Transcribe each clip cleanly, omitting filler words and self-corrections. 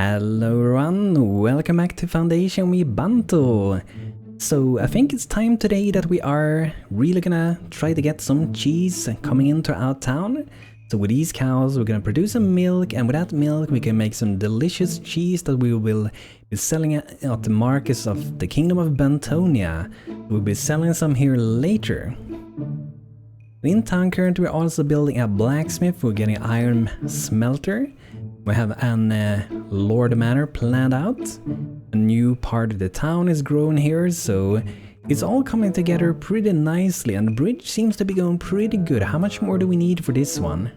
Hello everyone, welcome back to Foundation with BANTO. So I think it's time today that we are really gonna try to get some cheese coming into our town. So with these cows we're gonna produce some milk, and with that milk we can make some delicious cheese that we will be selling at the markets of the kingdom of Bantonian. We'll be selling some here later. In town currently we're also building a blacksmith, we're getting an iron smelter. We have an Lord Manor planned out. A new part of the town is growing here, so it's all coming together pretty nicely, and the bridge seems to be going pretty good. How much more do we need for this one?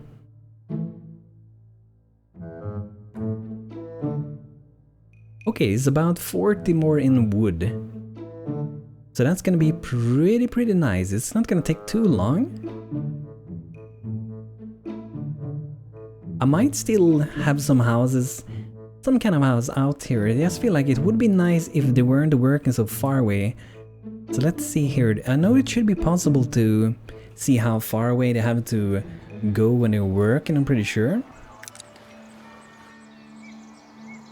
Okay, it's about 40 more in wood. So that's gonna be pretty nice. It's not gonna take too long. I might still have some houses, some kind of house out here. I just feel like it would be nice if they weren't working so far away. So let's see here. I know it should be possible to see how far away they have to go when they work, and I'm pretty sure.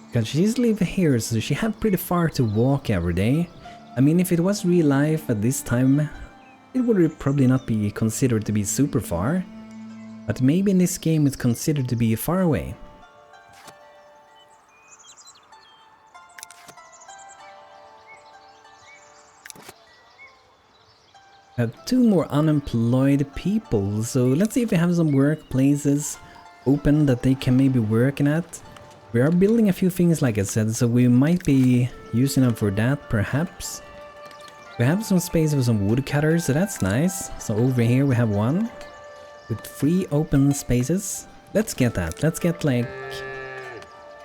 Because she's living here, so she had pretty far to walk every day. I mean, if it was real life at this time, it would probably not be considered to be super far. But maybe in this game it's considered to be far away. I have 2 more unemployed people, so let's see if we have some workplaces open that they can maybe work at. We are building a few things like I said, so we might be using them for that perhaps. We have some space for some woodcutters, so that's nice. So over here we have one with 3 open spaces. Let's get that. Let's get like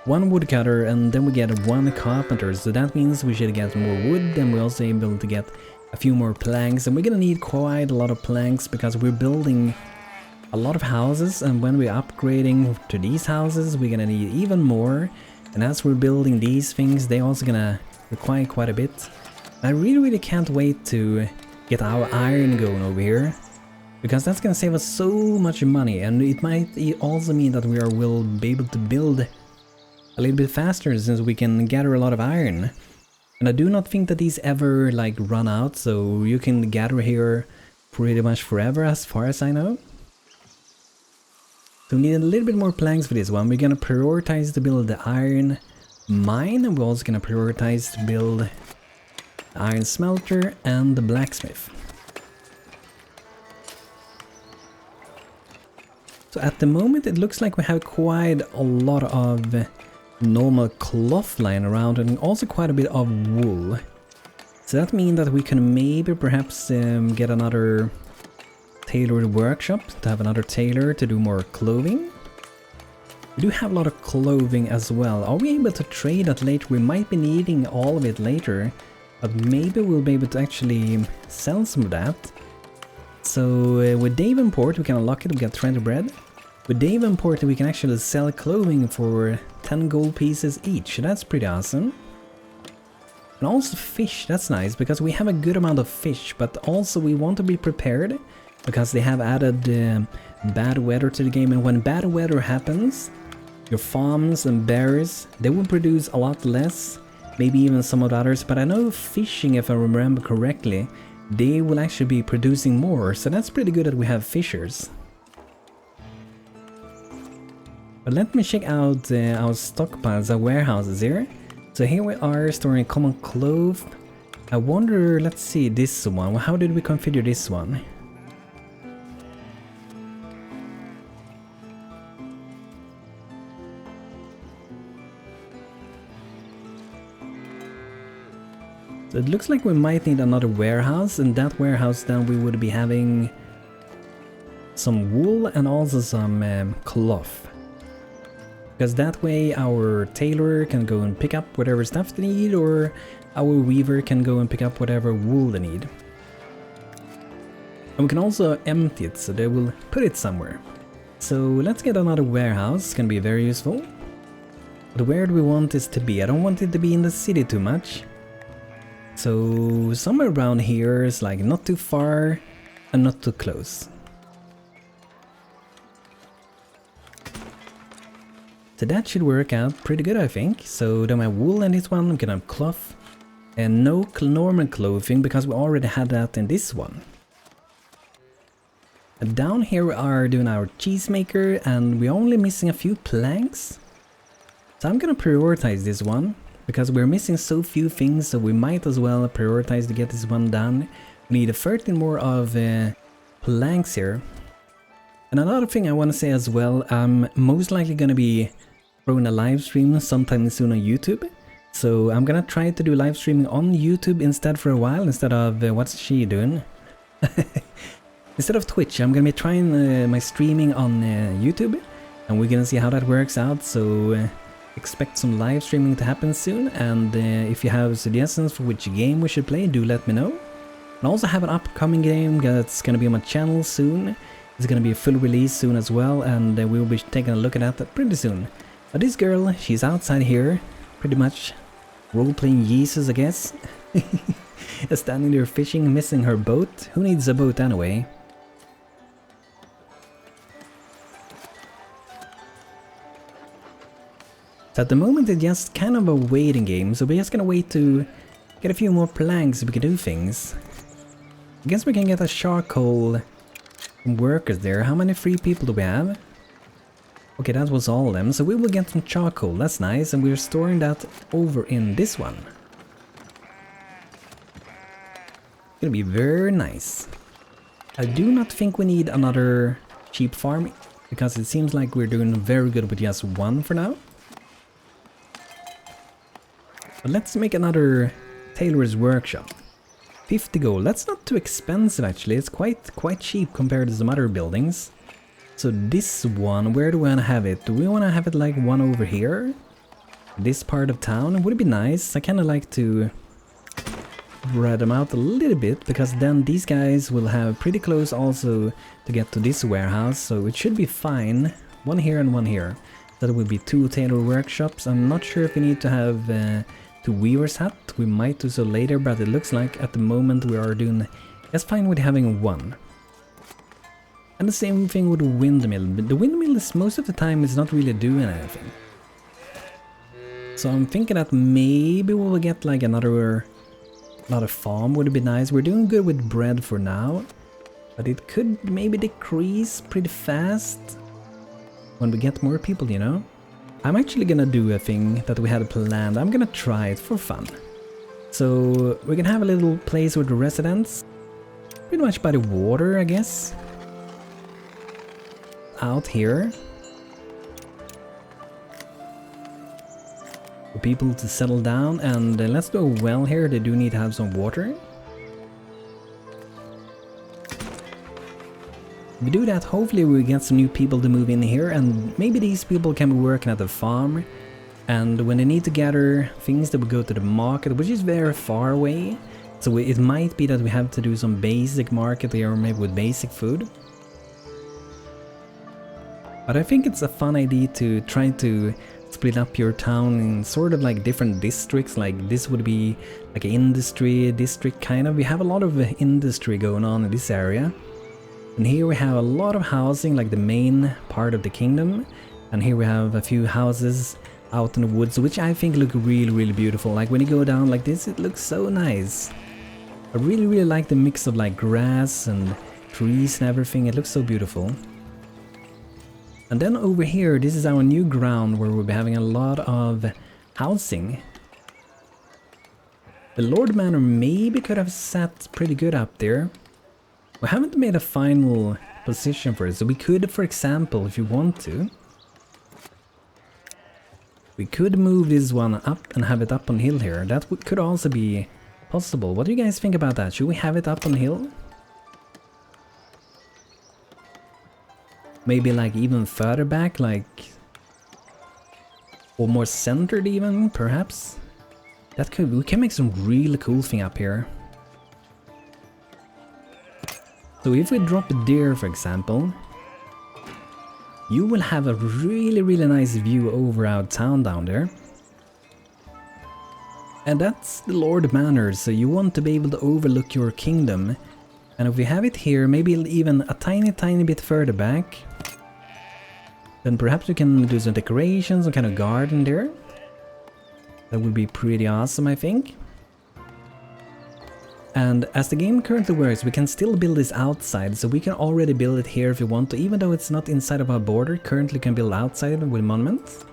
1 woodcutter, and then we get 1 carpenter. So that means we should get more wood, and we're also able to get a few more planks. And we're gonna need quite a lot of planks because we're building a lot of houses, and when we're upgrading to these houses we're gonna need even more. And as we're building these things, they're also gonna require quite a bit. I really can't wait to get our iron going over here, because that's gonna save us so much money, and it might also mean that will be able to build a little bit faster since we can gather a lot of iron. And I do not think that these ever like run out, so you can gather here pretty much forever as far as I know. So we need a little bit more planks for this one. We're gonna prioritize to build the iron mine, and we're also gonna prioritize to build the iron smelter and the blacksmith. So at the moment it looks like we have quite a lot of normal cloth lying around, and also quite a bit of wool. So that means that we can maybe perhaps get another tailored workshop, to have another tailor to do more clothing. We do have a lot of clothing as well. Are we able to trade that later? We might be needing all of it later, but maybe we'll be able to actually sell some of that. So with Davenport we can unlock it, we get 20 bread. With Davenport we can actually sell clothing for 10 gold pieces each, that's pretty awesome. And also fish, that's nice, because we have a good amount of fish, but also we want to be prepared, because they have added bad weather to the game, and when bad weather happens, your farms and berries, they will produce a lot less, maybe even some of the others, but I know fishing, if I remember correctly, they will actually be producing more, so that's pretty good that we have fishers. But let me check out our stockpiles, our warehouses here. So here we are storing common clothes. I wonder, let's see this one, how did we configure this one? So it looks like we might need another warehouse, and that warehouse then we would be having some wool and also some cloth. Because that way our tailor can go and pick up whatever stuff they need, or our weaver can go and pick up whatever wool they need. And we can also empty it, so they will put it somewhere. So let's get another warehouse, it's gonna be very useful. But where do we want this to be? I don't want it to be in the city too much. So somewhere around here is like not too far and not too close. So that should work out pretty good, I think. So then I have wool in this one, I'm gonna have cloth. And no normal clothing, because we already had that in this one. And down here we are doing our cheese maker, and we're only missing a few planks. So I'm gonna prioritize this one, because we're missing so few things, so we might as well prioritize to get this one done. We need 13 more of planks here. And another thing I want to say as well, I'm most likely gonna be throwing a live stream sometime soon on YouTube. So I'm gonna try to do live streaming on YouTube instead for a while, instead of, what's she doing? Instead of Twitch, I'm gonna be trying my streaming on YouTube, and we're gonna see how that works out, so expect some live streaming to happen soon, and if you have suggestions for which game we should play, do let me know. I also have an upcoming game that's gonna be on my channel soon. It's gonna be a full release soon as well, and we will be taking a look at that pretty soon. But this girl, she's outside here, pretty much role-playing Jesus, I guess. Standing there fishing, missing her boat. Who needs a boat anyway? So at the moment it's just kind of a waiting game, so we're just gonna wait to get a few more planks so we can do things. I guess we can get a charcoal from workers there. How many free people do we have? Okay, that was all of them, so we will get some charcoal, that's nice, and we're storing that over in this one. Gonna be very nice. I do not think we need another sheep farm, because it seems like we're doing very good with just one for now. But let's make another tailor's workshop. 50 gold, that's not too expensive actually, it's quite cheap compared to some other buildings. So this one, where do we want to have it? Do we want to have it like one over here? This part of town? Would it be nice? I kind of like to spread them out a little bit, because then these guys will have pretty close also to get to this warehouse, so it should be fine. One here and one here. That will be 2 tailor workshops. I'm not sure if we need to have 2 weavers hat. We might do so later, but it looks like at the moment we are doing just fine with having 1. And the same thing with the windmill. The windmill is most of the time is not really doing anything. So I'm thinking that maybe we'll get like another farm would be nice. We're doing good with bread for now, but it could maybe decrease pretty fast when we get more people, you know? I'm actually gonna do a thing that we had planned. I'm gonna try it for fun. So we can have a little place with the residents, pretty much by the water, I guess. Out here. For people to settle down, and let's do a well here. They do need to have some water. If we do that, hopefully we get some new people to move in here, and maybe these people can be working at the farm, and when they need to gather things, they will go to the market, which is very far away, so it might be that we have to do some basic market here, maybe with basic food. But I think it's a fun idea to try to split up your town in sort of like different districts. Like this would be like an industry district kind of. We have a lot of industry going on in this area. And here we have a lot of housing, like the main part of the kingdom. And here we have a few houses out in the woods, which I think look really beautiful. Like when you go down like this, it looks so nice. I really like the mix of like grass and trees and everything. It looks so beautiful. And then over here, this is our new ground where we'll be having a lot of housing. The Lord Manor maybe could have sat pretty good up there. We haven't made a final position for it, so we could, for example, if you want to, we could move this one up and have it up on hill here. That could also be possible. What do you guys think about that? Should we have it up on hill? Maybe like even further back, like, or more centered even, perhaps? That could, we can make some really cool thing up here. So if we drop a deer, for example, you will have a really nice view over our town down there. And that's the Lord Manor, so you want to be able to overlook your kingdom. And if we have it here, maybe even a tiny bit further back, Then perhaps we can do some decorations, some kind of garden there. That would be pretty awesome, I think. And as the game currently works, we can still build this outside, so we can already build it here if we want to, even though it's not inside of our border. Currently can build outside with monuments.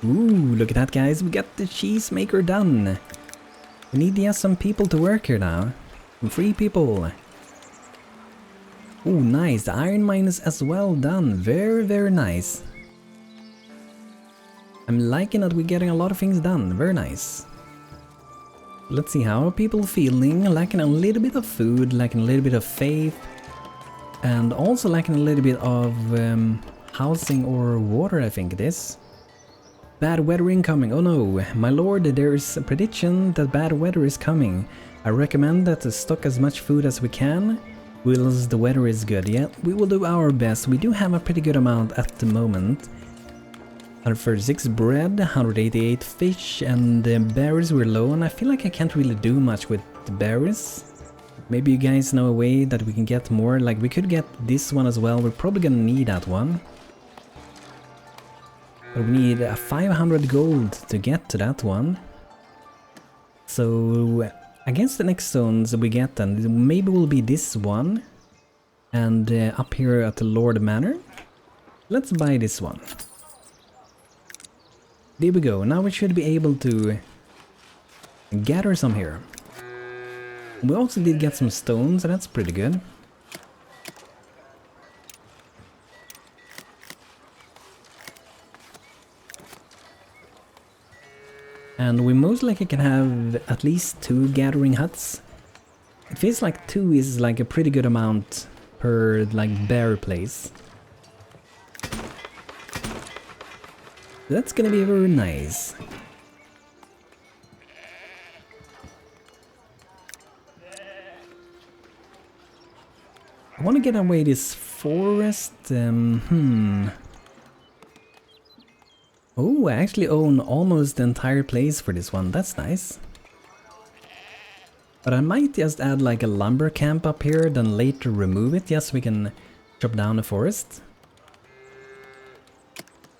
Ooh, look at that, guys, we got the cheese maker done. We need to have some people to work here now. Some free people. Ooh, nice, the iron mine is as well done. Very, very nice. I'm liking that we're getting a lot of things done. Very nice. Let's see, how are people feeling? Lacking a little bit of food, lacking a little bit of faith. And also lacking a little bit of housing or water, I think it is. Bad weather incoming. Oh no, my lord, there is a prediction that bad weather is coming. I recommend that to stock as much food as we can, whilst the weather is good. Yeah, we will do our best. We do have a pretty good amount at the moment. 136 bread, 188 fish, and the berries were low, and I feel like I can't really do much with the berries. Maybe you guys know a way that we can get more. Like, we could get this one as well. We're probably gonna need that one. But we need 500 gold to get to that one. So I guess the next zones we get then maybe will be this one. And up here at the Lord Manor. Let's buy this one. There we go. Now we should be able to gather some here. We also did get some stones, so that's pretty good. And we most likely can have at least 2 gathering huts. It feels like 2 is like a pretty good amount per like bear place. That's gonna be very nice. I want to get away this forest. Oh, I actually own almost the entire place for this one. That's nice. But I might just add like a lumber camp up here, then later remove it. Yes, we can chop down the forest.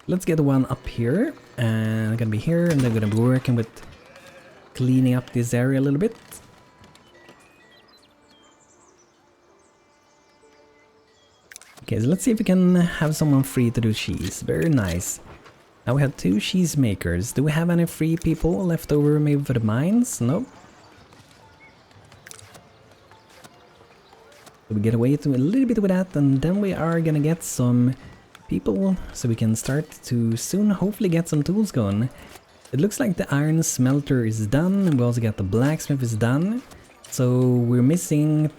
Let's get one up here. And I'm gonna be here, and they're gonna be working with cleaning up this area a little bit. Okay, so let's see if we can have someone free to do cheese. Very nice. Now we have 2 cheese makers. Do we have any free people left over maybe for the mines? No. So we get away to a little bit with that, and then we are gonna get some people so we can start to soon hopefully get some tools going. It looks like the iron smelter is done, and we also got the blacksmith is done. So we're missing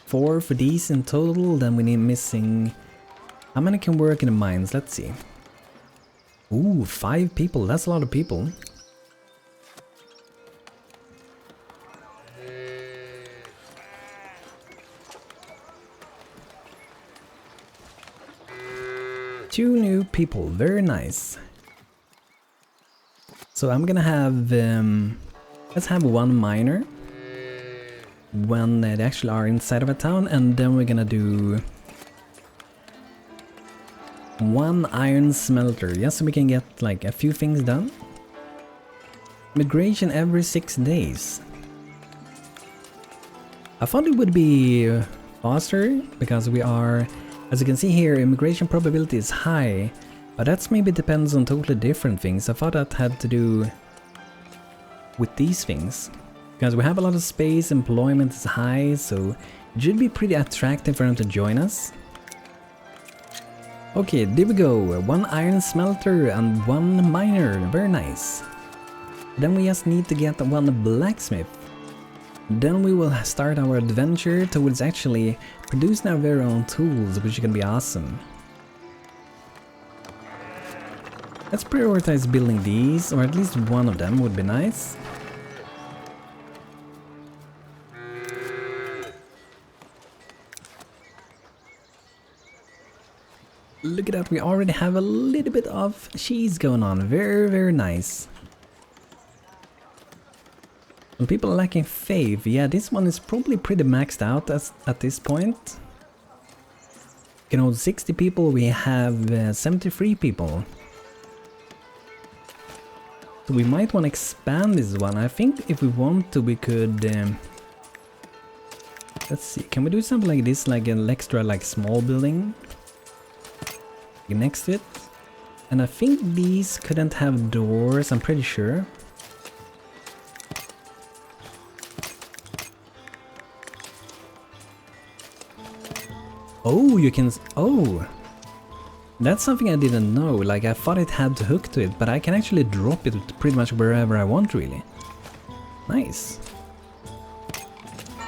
4 for these in total, then we need missing... How many can work in the mines? Let's see. Ooh, 5 people, that's a lot of people. Two new people, very nice. So I'm gonna have, let's have 1 miner. When they actually are inside of a town, and then we're gonna do 1 iron smelter, just so we can get like a few things done. Migration every 6 days. I thought it would be faster, because we are, as you can see here, immigration probability is high, but that's maybe depends on totally different things. I thought that had to do with these things. Because we have a lot of space, employment is high, so it should be pretty attractive for them to join us. Okay, there we go. 1 iron smelter and 1 miner. Very nice. Then we just need to get 1 blacksmith. Then we will start our adventure towards actually producing our very own tools, which is gonna be awesome. Let's prioritize building these, or at least one of them would be nice. Look at that, we already have a little bit of cheese going on. Very, very nice. Some people are lacking faith. Yeah, this one is probably pretty maxed out at this point. You can hold 60 people, we have 73 people. So we might want to expand this one. I think if we want to, we could... let's see, can we do something like this, like an extra like small building? Next to it. And I think these couldn't have doors, I'm pretty sure. Oh, you can... Oh! That's something I didn't know, like I thought it had to hook to it, but I can actually drop it pretty much wherever I want, really. Nice.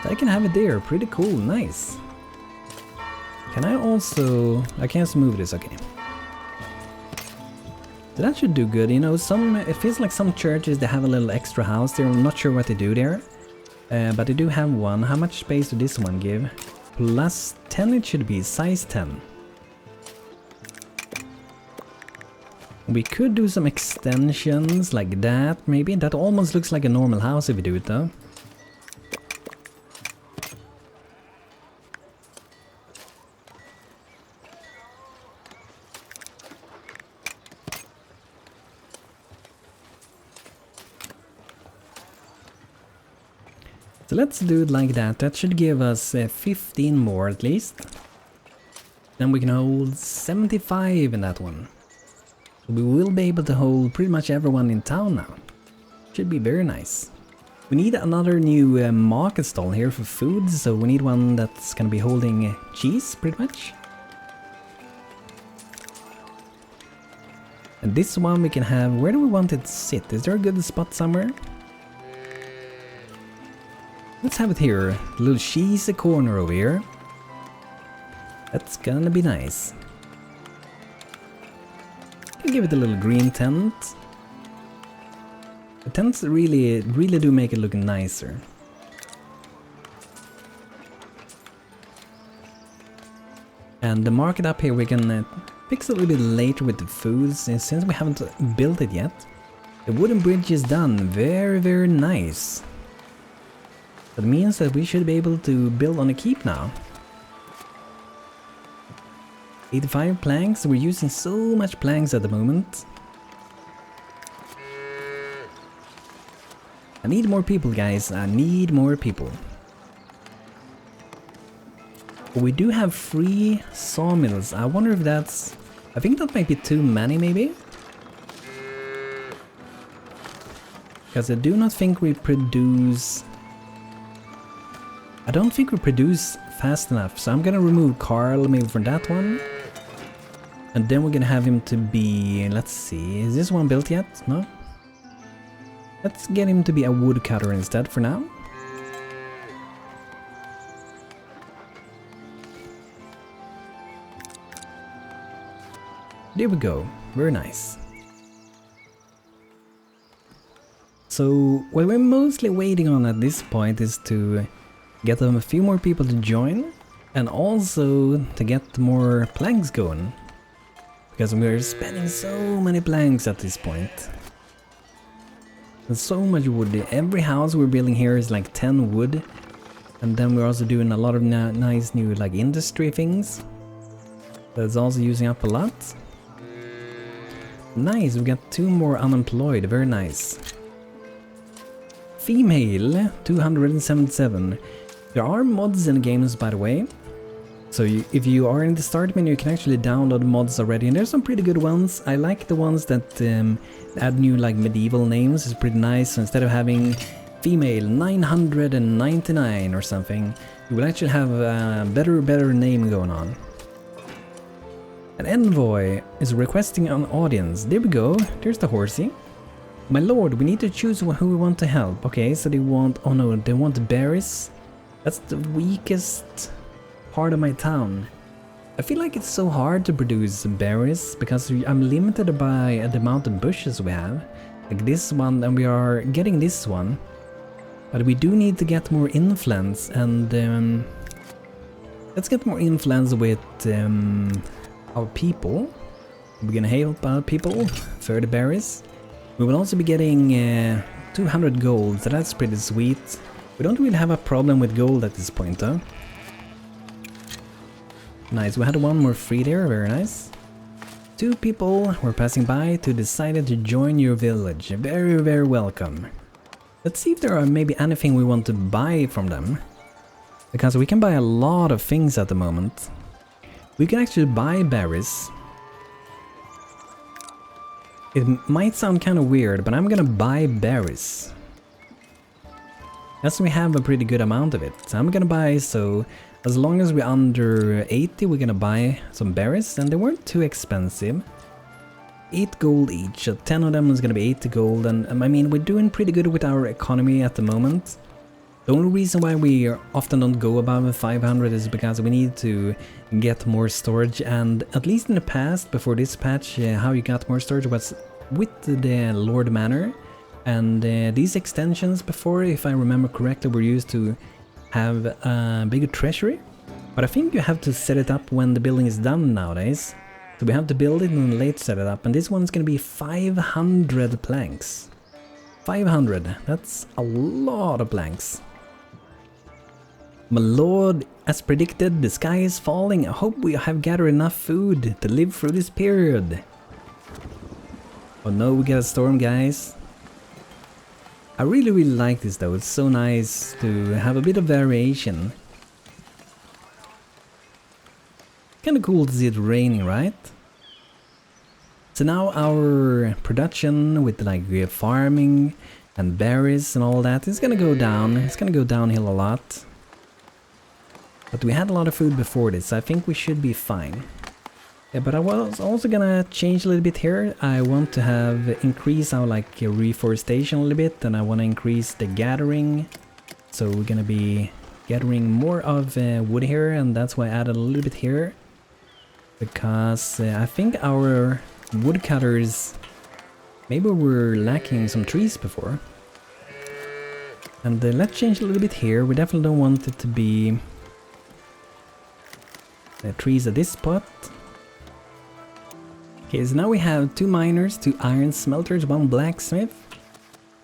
I can have it there, pretty cool, nice. Can I also... I can't move this, okay. So that should do good, you know, it feels like some churches, they have a little extra house there, I'm not sure what they do there. But they do have one. How much space does this one give? Plus 10 it should be, size 10. We could do some extensions like that, maybe. That almost looks like a normal house if we do it though. So let's do it like that. That should give us 15 more at least. Then we can hold 75 in that one. We will be able to hold pretty much everyone in town now. Should be very nice. We need another new market stall here for food, so we need one that's gonna be holding cheese pretty much. And this one we can have, where do we want it to sit? Is there a good spot somewhere? Let's have it here, a little cheesy corner over here. That's gonna be nice. I'll give it a little green tent. The tents really do make it look nicer. And the market up here we can fix a little bit later with the foods, since we haven't built it yet. The wooden bridge is done, very, very nice. That means that we should be able to build on a keep now. 85 planks, we're using so much planks at the moment. I need more people, guys, I need more people. We do have 3 sawmills, I wonder if that's... I think that might be too many, maybe? Because I do not think we produce... I don't think we produce fast enough, so I'm gonna remove Carl maybe from that one. And then we're gonna have him to be... let's see, is this one built yet? No? Let's get him to be a woodcutter instead for now. There we go, very nice. So what we're mostly waiting on at this point is to get them a few more people to join, and also to get more planks going. Because we're spending so many planks at this point. And so much wood. Every house we're building here is like 10 wood. And then we're also doing a lot of nice new like industry things. That's also using up a lot. Nice, we got 2 more unemployed, very nice. Female, 277. There are mods in the games, by the way. So if you are in the start menu, you can actually download mods already, and there's some pretty good ones. I like the ones that add new like medieval names, it's pretty nice. So instead of having female 999 or something, you will actually have a better name going on. An envoy is requesting an audience. There we go, there's the horsey. My lord, we need to choose who we want to help. Okay, so they want, oh no, they want berries. That's the weakest part of my town. I feel like it's so hard to produce berries because I'm limited by the amount of bushes we have. Like this one, and we are getting this one. But we do need to get more influence, and let's get more influence with our people. We're gonna help our people, 30 berries. We will also be getting 200 gold, so that's pretty sweet. We don't really have a problem with gold at this point though. Nice, we had one more free there, very nice. 2 people were passing by to decided to join your village. Very, very welcome. Let's see if there are maybe anything we want to buy from them. Because we can buy a lot of things at the moment. We can actually buy berries. It might sound kind of weird, but I'm gonna buy berries. As we have a pretty good amount of it. So I'm gonna buy, so as long as we're under 80, we're gonna buy some berries, and they weren't too expensive. 8 gold each, so 10 of them is gonna be 80 gold, and I mean, we're doing pretty good with our economy at the moment. The only reason why we often don't go above 500 is because we need to get more storage, and at least in the past, before this patch, how you got more storage was with the Lord Manor, and these extensions before, if I remember correctly, were used to have a bigger treasury, but I think you have to set it up when the building is done nowadays. So we have to build it and late set it up, and this one's gonna be 500 planks. 500, that's a lot of planks. My lord, as predicted, the sky is falling. I hope we have gathered enough food to live through this period. Oh no, we got a storm, guys. I really like this though, it's so nice to have a bit of variation. Kinda cool to see it raining, right? So now our production with like farming and berries and all that is gonna go down. It's gonna go downhill a lot. But we had a lot of food before this, so I think we should be fine. Yeah, but I was also gonna change a little bit here. I want to have increase our reforestation a little bit, and I want to increase the gathering. So we're gonna be gathering more of wood here, and that's why I added a little bit here. Because I think our woodcutters, maybe we're lacking some trees before. And let's change a little bit here. We definitely don't want it to be trees at this spot. Okay, so now we have 2 miners, 2 iron smelters, 1 blacksmith.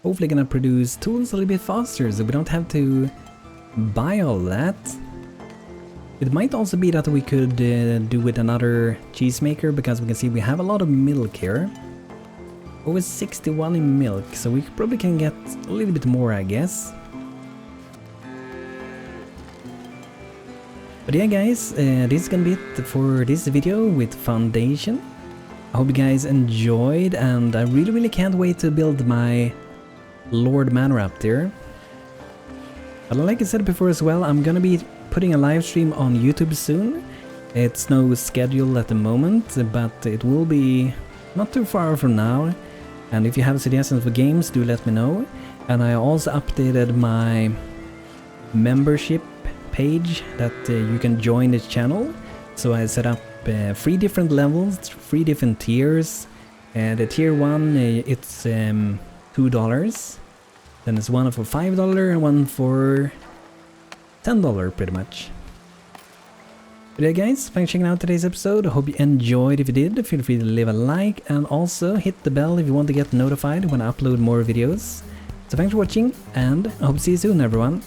Hopefully gonna produce tools a little bit faster, so we don't have to buy all that. It might also be that we could do with another cheesemaker, because we can see we have a lot of milk here. Over 61 in milk, so we probably can get a little bit more, I guess. But yeah guys, this is gonna be it for this video with Foundation. I hope you guys enjoyed, and I really can't wait to build my Lord Manor up there. But like I said before as well, I'm gonna be putting a live stream on YouTube soon. It's no schedule at the moment, but it will be not too far from now. And if you have suggestions for games, do let me know. And I also updated my membership page that you can join this channel. So I set up 3 different levels, 3 different tiers. The tier 1, it's $2. Then there's one for $5 and one for $10 pretty much. But yeah guys, thanks for checking out today's episode. I hope you enjoyed. If you did, feel free to leave a like, and also hit the bell if you want to get notified when I upload more videos. So thanks for watching, and I hope to see you soon everyone.